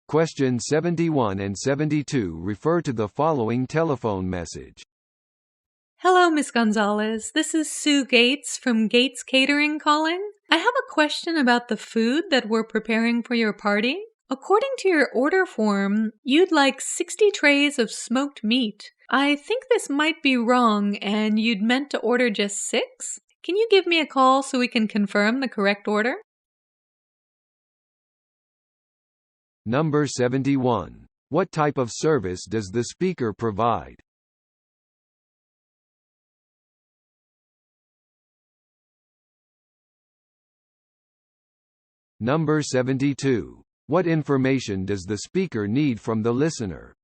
Questions 71 and 72 refer to the following telephone message. Hello, Miss Gonzalez. This is Sue Gates from Gates Catering calling. I have a question about the food that we're preparing for your party. According to your order form, you'd like 60 trays of smoked meat. I think this might be wrong and you'd meant to order just 6. Can you give me a call so we can confirm the correct order? Number 71. What type of service does the speaker provide? Number 72. What information does the speaker need from the listener?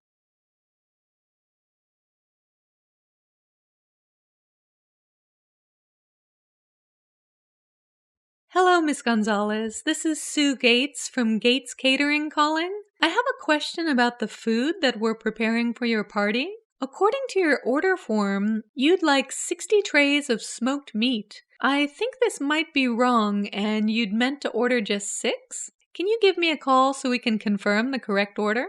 Hello, Miss Gonzalez. This is Sue Gates from Gates Catering calling. I have a question about the food that we're preparing for your party. According to your order form, you'd like 60 trays of smoked meat. I think this might be wrong and you'd meant to order just 6. Can you give me a call so we can confirm the correct order?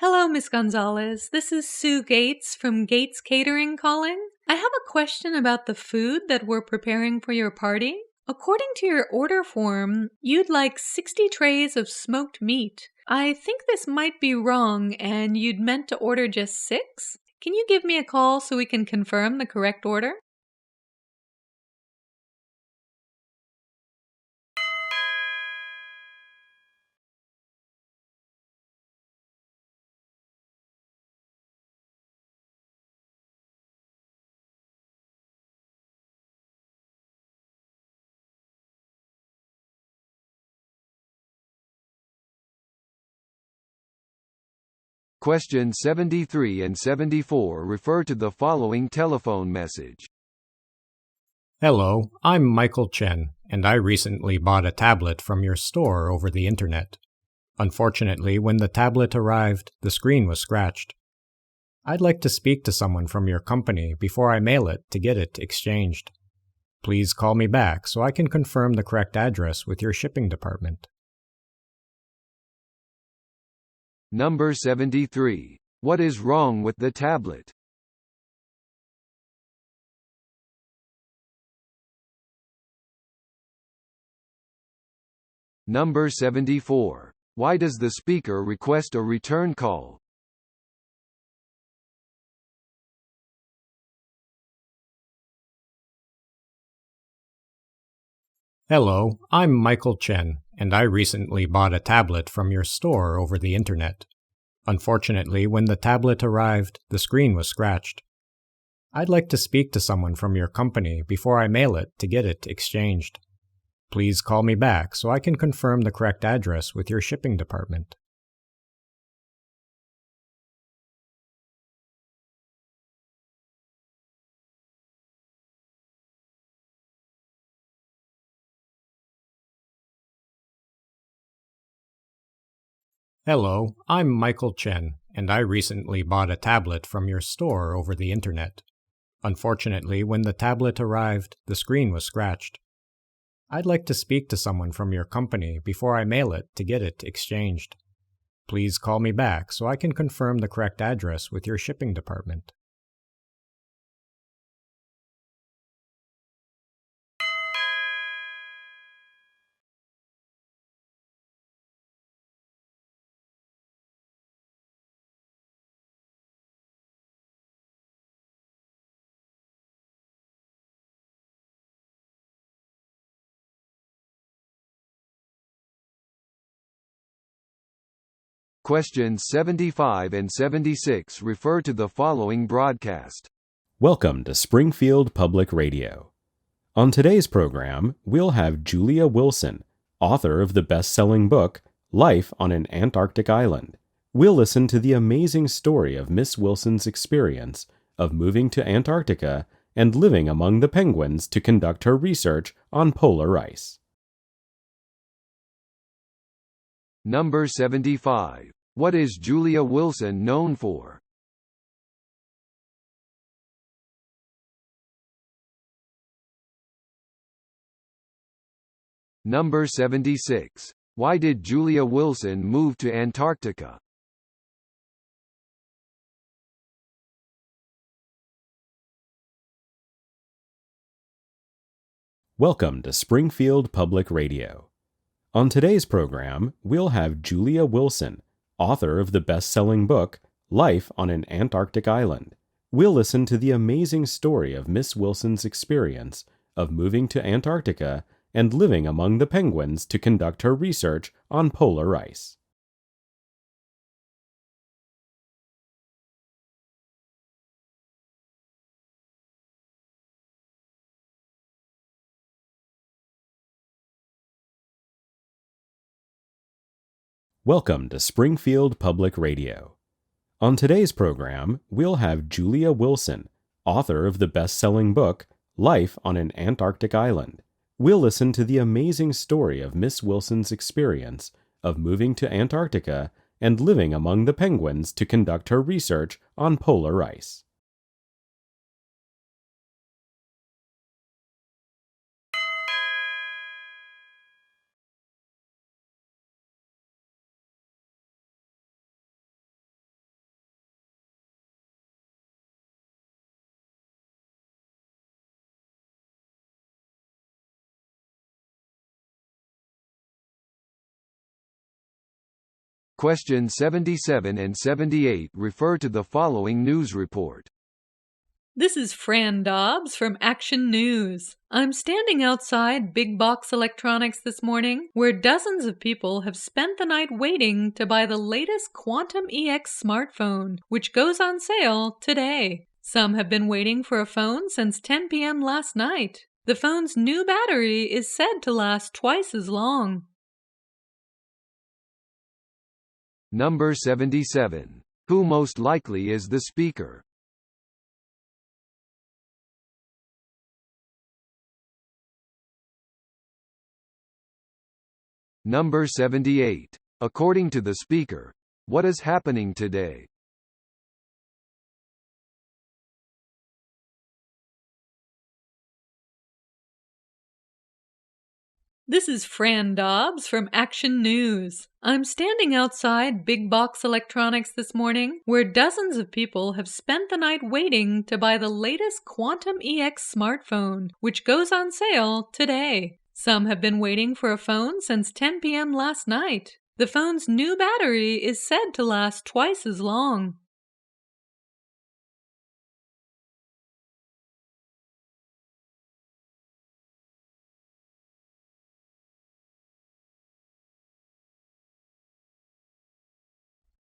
Hello, Miss Gonzalez. This is Sue Gates from Gates Catering calling. I have a question about the food that we're preparing for your party. According to your order form, you'd like 60 trays of smoked meat. I think this might be wrong and you'd meant to order just 6. Can you give me a call so we can confirm the correct order? Questions 73 and 74 refer to the following telephone message. Hello, I'm Michael Chen, and I recently bought a tablet from your store over the internet. Unfortunately, when the tablet arrived, the screen was scratched. I'd like to speak to someone from your company before I mail it to get it exchanged. Please call me back so I can confirm the correct address with your shipping department. Number 73. What is wrong with the tablet? Number 74. Why does the speaker request a return call? Hello, I'm Michael Chen, and I recently bought a tablet from your store over the internet. Unfortunately, when the tablet arrived, the screen was scratched. I'd like to speak to someone from your company before I mail it to get it exchanged. Please call me back so I can confirm the correct address with your shipping department. Hello, I'm Michael Chen, and I recently bought a tablet from your store over the internet. Unfortunately, when the tablet arrived, the screen was scratched. I'd like to speak to someone from your company before I mail it to get it exchanged. Please call me back so I can confirm the correct address with your shipping department. Questions 75 and 76 refer to the following broadcast. Welcome to Springfield Public Radio. On today's program, we'll have Julia Wilson, author of the best-selling book, Life on an Antarctic Island. We'll listen to the amazing story of Miss Wilson's experience of moving to Antarctica and living among the penguins to conduct her research on polar ice. Number 75. What is Julia Wilson known for? Number 76. Why did Julia Wilson move to Antarctica? Welcome to Springfield Public Radio. On today's program, we'll have Julia Wilson, author of the best-selling book, Life on an Antarctic Island. We'll listen to the amazing story of Miss Wilson's experience of moving to Antarctica and living among the penguins to conduct her research on polar ice. Welcome to Springfield Public Radio. On today's program, we'll have Julia Wilson, author of the best-selling book, Life on an Antarctic Island. We'll listen to the amazing story of Miss Wilson's experience of moving to Antarctica and living among the penguins to conduct her research on polar ice. Question 77 and 78 refer to the following news report. This is Fran Dobbs from Action News. I'm standing outside Big Box Electronics this morning, where dozens of people have spent the night waiting to buy the latest Quantum EX smartphone, which goes on sale today. Some have been waiting for a phone since 10 p.m. last night. The phone's new battery is said to last twice as long. Number 77. Who most likely is the speaker? Number 78. According to the speaker, what is happening today? This is Fran Dobbs from Action News. I'm standing outside Big Box Electronics this morning, where dozens of people have spent the night waiting to buy the latest Quantum EX smartphone, which goes on sale today. Some have been waiting for a phone since 10 p.m. last night. The phone's new battery is said to last twice as long.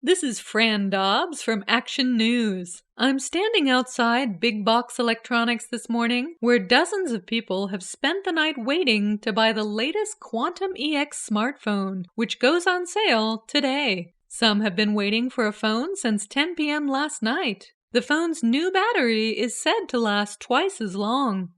This is Fran Dobbs from Action News. I'm standing outside Big Box Electronics this morning, where dozens of people have spent the night waiting to buy the latest Quantum EX smartphone, which goes on sale today. Some have been waiting for a phone since 10 p.m. last night. The phone's new battery is said to last twice as long.